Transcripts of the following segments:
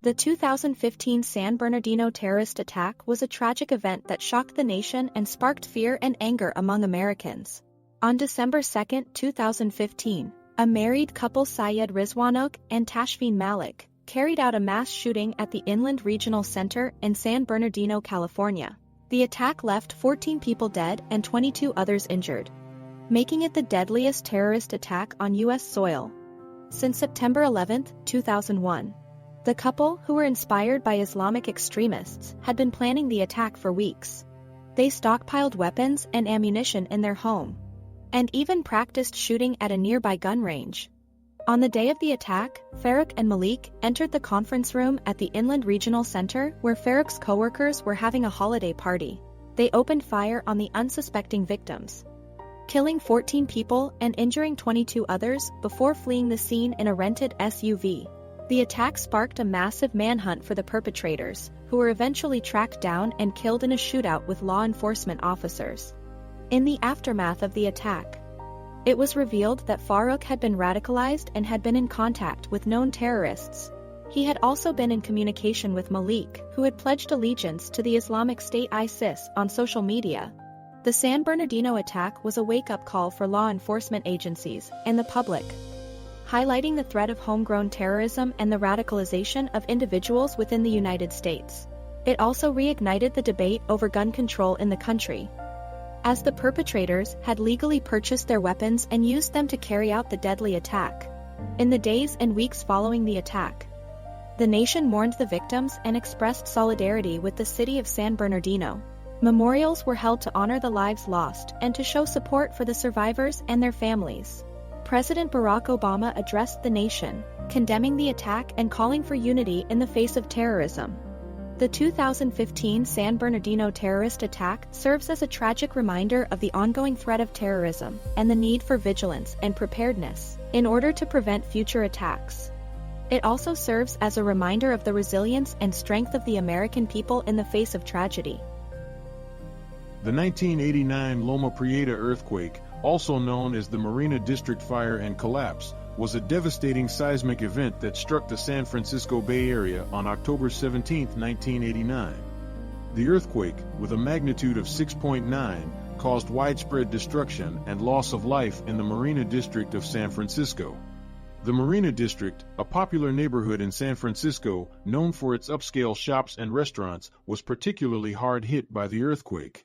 The 2015 San Bernardino terrorist attack was a tragic event that shocked the nation and sparked fear and anger among Americans. On December 2, 2015, a married couple Syed Rizwanok and Tashfeen Malik carried out a mass shooting at the Inland Regional Center in San Bernardino, California. The attack left 14 people dead and 22 others injured, making it the deadliest terrorist attack on U.S. soil since September 11, 2001. The couple, who were inspired by Islamic extremists, had been planning the attack for weeks. They stockpiled weapons and ammunition in their home, and even practiced shooting at a nearby gun range. On the day of the attack, Farouk and Malik entered the conference room at the Inland Regional Center where Farouk's coworkers were having a holiday party. They opened fire on the unsuspecting victims, killing 14 people and injuring 22 others before fleeing the scene in a rented SUV. The attack sparked a massive manhunt for the perpetrators, who were eventually tracked down and killed in a shootout with law enforcement officers. In the aftermath of the attack, it was revealed that Farouk had been radicalized and had been in contact with known terrorists. He had also been in communication with Malik, who had pledged allegiance to the Islamic State ISIS on social media. The San Bernardino attack was a wake-up call for law enforcement agencies and the public, highlighting the threat of homegrown terrorism and the radicalization of individuals within the United States. It also reignited the debate over gun control in the country, as the perpetrators had legally purchased their weapons and used them to carry out the deadly attack. In the days and weeks following the attack, the nation mourned the victims and expressed solidarity with the city of San Bernardino. Memorials were held to honor the lives lost and to show support for the survivors and their families. President Barack Obama addressed the nation, condemning the attack and calling for unity in the face of terrorism. The 2015 San Bernardino terrorist attack serves as a tragic reminder of the ongoing threat of terrorism and the need for vigilance and preparedness in order to prevent future attacks. It also serves as a reminder of the resilience and strength of the American people in the face of tragedy. The 1989 Loma Prieta earthquake, also known as the Marina District Fire and Collapse, was a devastating seismic event that struck the San Francisco Bay Area on October 17, 1989. The earthquake, with a magnitude of 6.9, caused widespread destruction and loss of life in the Marina District of San Francisco. The Marina District, a popular neighborhood in San Francisco known for its upscale shops and restaurants, was particularly hard hit by the earthquake.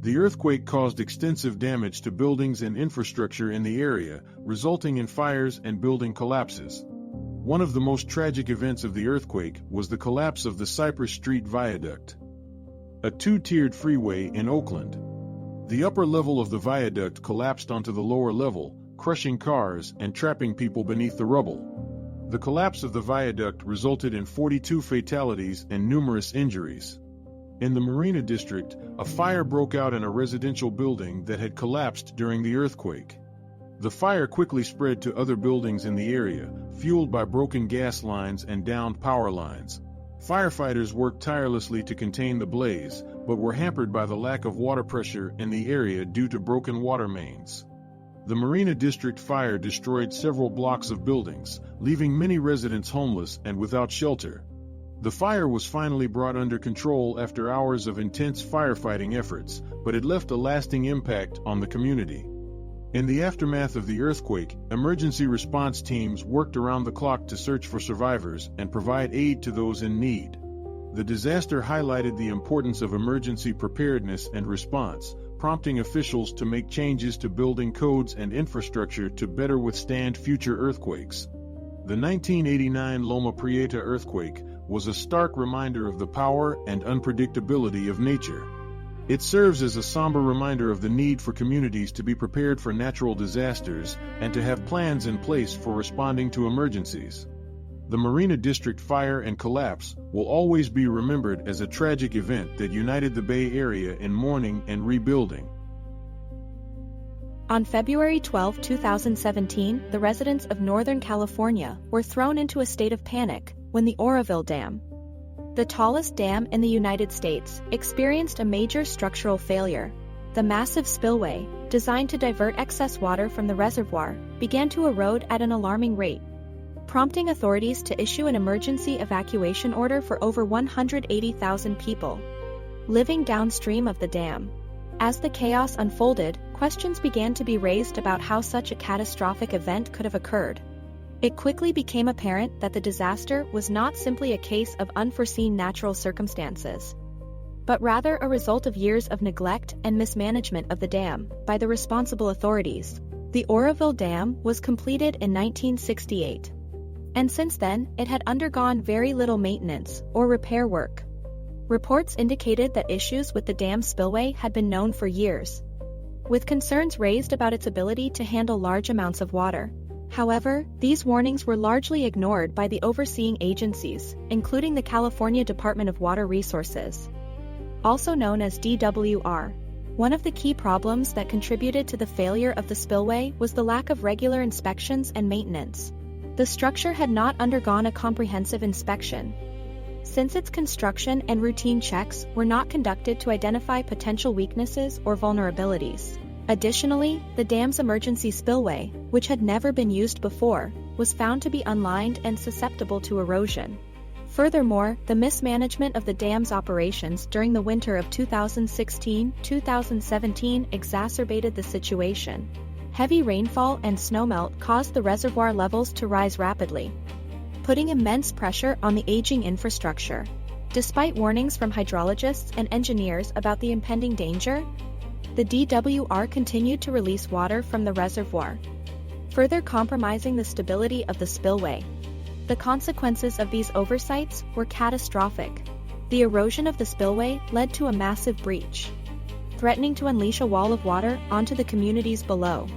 The earthquake caused extensive damage to buildings and infrastructure in the area, resulting in fires and building collapses. One of the most tragic events of the earthquake was the collapse of the Cypress Street Viaduct, a two-tiered freeway in Oakland. The upper level of the viaduct collapsed onto the lower level, crushing cars and trapping people beneath the rubble. The collapse of the viaduct resulted in 42 fatalities and numerous injuries. In the Marina District, a fire broke out in a residential building that had collapsed during the earthquake. The fire quickly spread to other buildings in the area, fueled by broken gas lines and downed power lines. Firefighters worked tirelessly to contain the blaze, but were hampered by the lack of water pressure in the area due to broken water mains. The Marina District fire destroyed several blocks of buildings, leaving many residents homeless and without shelter. The fire was finally brought under control after hours of intense firefighting efforts, but it left a lasting impact on the community. In the aftermath of the earthquake, emergency response teams worked around the clock to search for survivors and provide aid to those in need. The disaster highlighted the importance of emergency preparedness and response, prompting officials to make changes to building codes and infrastructure to better withstand future earthquakes. The 1989 Loma Prieta earthquake was a stark reminder of the power and unpredictability of nature. It serves as a somber reminder of the need for communities to be prepared for natural disasters and to have plans in place for responding to emergencies. The Marina District fire and collapse will always be remembered as a tragic event that united the Bay Area in mourning and rebuilding. On February 12, 2017, the residents of Northern California were thrown into a state of panic when the Oroville Dam, the tallest dam in the United States, experienced a major structural failure. The massive spillway, designed to divert excess water from the reservoir, began to erode at an alarming rate. prompting authorities to issue an emergency evacuation order for over 180,000 people living downstream of the dam. As the chaos unfolded, questions began to be raised about how such a catastrophic event could have occurred. It quickly became apparent that the disaster was not simply a case of unforeseen natural circumstances, but rather a result of years of neglect and mismanagement of the dam by the responsible authorities. The Oroville Dam was completed in 1968, and since then it had undergone very little maintenance or repair work. Reports indicated that issues with the dam spillway had been known for years, with concerns raised about its ability to handle large amounts of water. However, these warnings were largely ignored by the overseeing agencies, including the California Department of Water Resources, also known as DWR. One of the key problems that contributed to the failure of the spillway was the lack of regular inspections and maintenance. The structure had not undergone a comprehensive inspection since its construction, and routine checks were not conducted to identify potential weaknesses or vulnerabilities. Additionally, the dam's emergency spillway, which had never been used before, was found to be unlined and susceptible to erosion. Furthermore, the mismanagement of the dam's operations during the winter of 2016-2017 exacerbated the situation. Heavy rainfall and snowmelt caused the reservoir levels to rise rapidly, putting immense pressure on the aging infrastructure. Despite warnings from hydrologists and engineers about the impending danger, the DWR continued to release water from the reservoir, further compromising the stability of the spillway. The consequences of these oversights were catastrophic. The erosion of the spillway led to a massive breach, threatening to unleash a wall of water onto the communities below.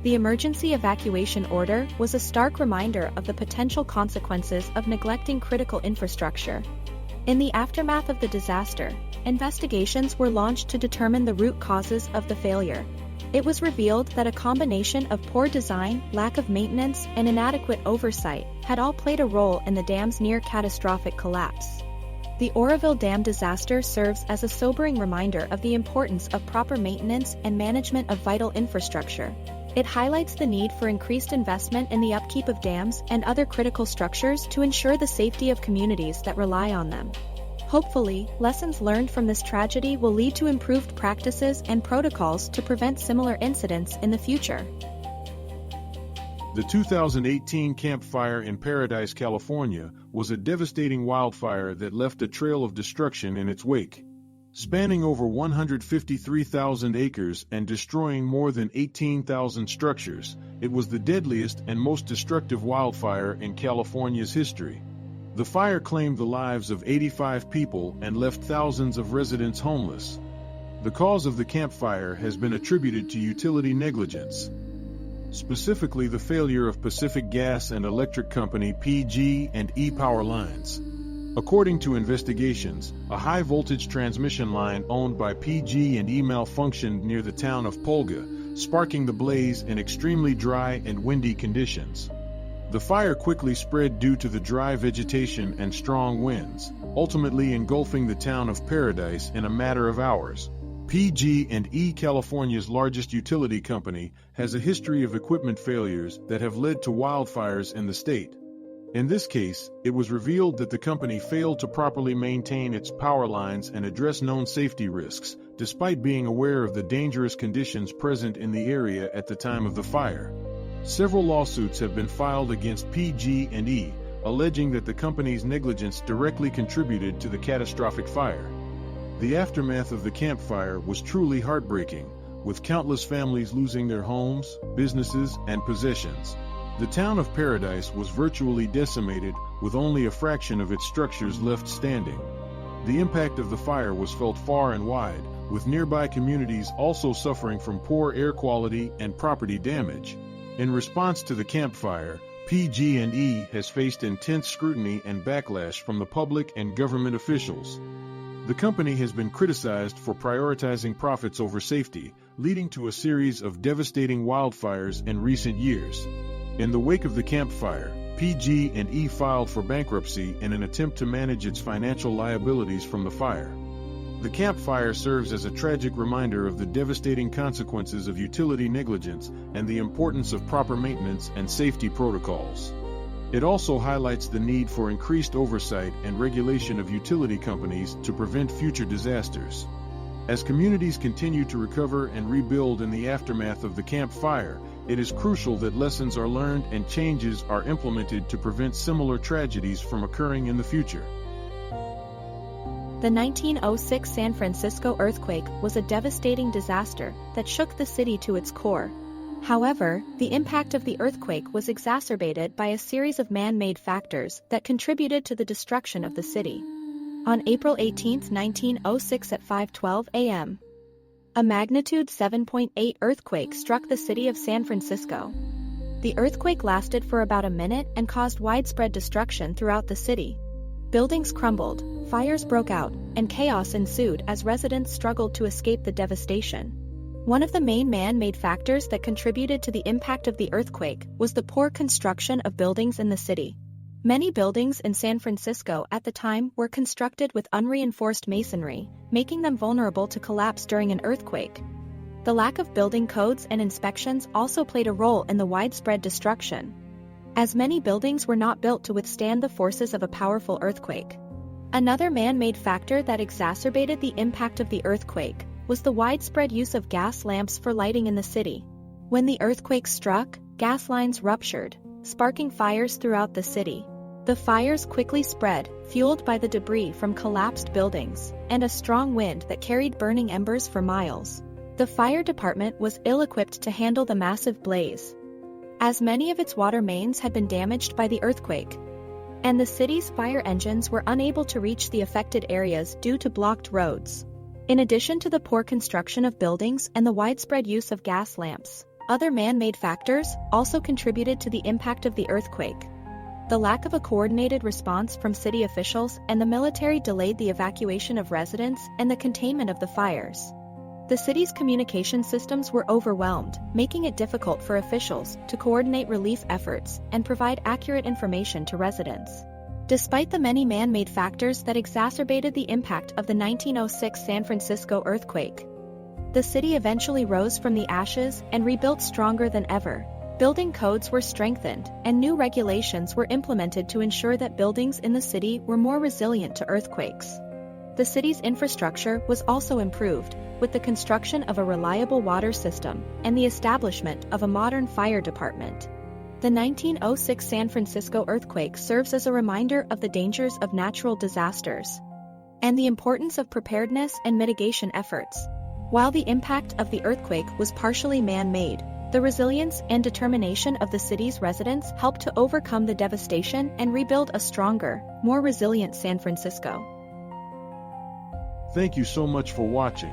The emergency evacuation order was a stark reminder of the potential consequences of neglecting critical infrastructure. In the aftermath of the disaster, investigations were launched to determine the root causes of the failure. It was revealed that a combination of poor design, lack of maintenance, and inadequate oversight had all played a role in the dam's near-catastrophic collapse. The Oroville Dam disaster serves as a sobering reminder of the importance of proper maintenance and management of vital infrastructure. It highlights the need for increased investment in the upkeep of dams and other critical structures to ensure the safety of communities that rely on them. Hopefully, lessons learned from this tragedy will lead to improved practices and protocols to prevent similar incidents in the future. The 2018 Camp Fire in Paradise, California, was a devastating wildfire that left a trail of destruction in its wake. Spanning over 153,000 acres and destroying more than 18,000 structures, it was the deadliest and most destructive wildfire in California's history. The fire claimed the lives of 85 people and left thousands of residents homeless. The cause of the Camp Fire has been attributed to utility negligence, specifically the failure of Pacific Gas and Electric Company PG&E power lines. According to investigations, a high-voltage transmission line owned by PG&E malfunctioned near the town of Pulga, sparking the blaze in extremely dry and windy conditions. The fire quickly spread due to the dry vegetation and strong winds, ultimately engulfing the town of Paradise in a matter of hours. PG&E, California's largest utility company, has a history of equipment failures that have led to wildfires in the state. In this case, it was revealed that the company failed to properly maintain its power lines and address known safety risks, despite being aware of the dangerous conditions present in the area at the time of the fire. Several lawsuits have been filed against PG&E, alleging that the company's negligence directly contributed to the catastrophic fire. The aftermath of the Camp Fire was truly heartbreaking, with countless families losing their homes, businesses, and possessions. The town of Paradise was virtually decimated, with only a fraction of its structures left standing. The impact of the fire was felt far and wide, with nearby communities also suffering from poor air quality and property damage. In response to the Camp Fire, PG&E has faced intense scrutiny and backlash from the public and government officials. The company has been criticized for prioritizing profits over safety, leading to a series of devastating wildfires in recent years. In the wake of the Camp Fire, PG&E filed for bankruptcy in an attempt to manage its financial liabilities from the fire. The Camp Fire serves as a tragic reminder of the devastating consequences of utility negligence and the importance of proper maintenance and safety protocols. It also highlights the need for increased oversight and regulation of utility companies to prevent future disasters. As communities continue to recover and rebuild in the aftermath of the Camp Fire, it is crucial that lessons are learned and changes are implemented to prevent similar tragedies from occurring in the future. The 1906 San Francisco earthquake was a devastating disaster that shook the city to its core. However, the impact of the earthquake was exacerbated by a series of man-made factors that contributed to the destruction of the city. On April 18, 1906 at 5:12 a.m., a magnitude 7.8 earthquake struck the city of San Francisco. The earthquake lasted for about a minute and caused widespread destruction throughout the city. Buildings crumbled, fires broke out, and chaos ensued as residents struggled to escape the devastation. One of the main man-made factors that contributed to the impact of the earthquake was the poor construction of buildings in the city. Many buildings in San Francisco at the time were constructed with unreinforced masonry, making them vulnerable to collapse during an earthquake. The lack of building codes and inspections also played a role in the widespread destruction, as many buildings were not built to withstand the forces of a powerful earthquake. Another man-made factor that exacerbated the impact of the earthquake was the widespread use of gas lamps for lighting in the city. When the earthquake struck, gas lines ruptured, sparking fires throughout the city. The fires quickly spread, fueled by the debris from collapsed buildings, and a strong wind that carried burning embers for miles. The fire department was ill-equipped to handle the massive blaze, as many of its water mains had been damaged by the earthquake, and the city's fire engines were unable to reach the affected areas due to blocked roads. In addition to the poor construction of buildings and the widespread use of gas lamps, other man-made factors also contributed to the impact of the earthquake. The lack of a coordinated response from city officials and the military delayed the evacuation of residents and the containment of the fires. The city's communication systems were overwhelmed, making it difficult for officials to coordinate relief efforts and provide accurate information to residents. Despite the many man-made factors that exacerbated the impact of the 1906 San Francisco earthquake, the city eventually rose from the ashes and rebuilt stronger than ever. Building codes were strengthened, and new regulations were implemented to ensure that buildings in the city were more resilient to earthquakes. The city's infrastructure was also improved, with the construction of a reliable water system and the establishment of a modern fire department. The 1906 San Francisco earthquake serves as a reminder of the dangers of natural disasters and the importance of preparedness and mitigation efforts. While the impact of the earthquake was partially man-made, the resilience and determination of the city's residents helped to overcome the devastation and rebuild a stronger, more resilient San Francisco. Thank you so much for watching.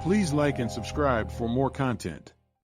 Please like and subscribe for more content.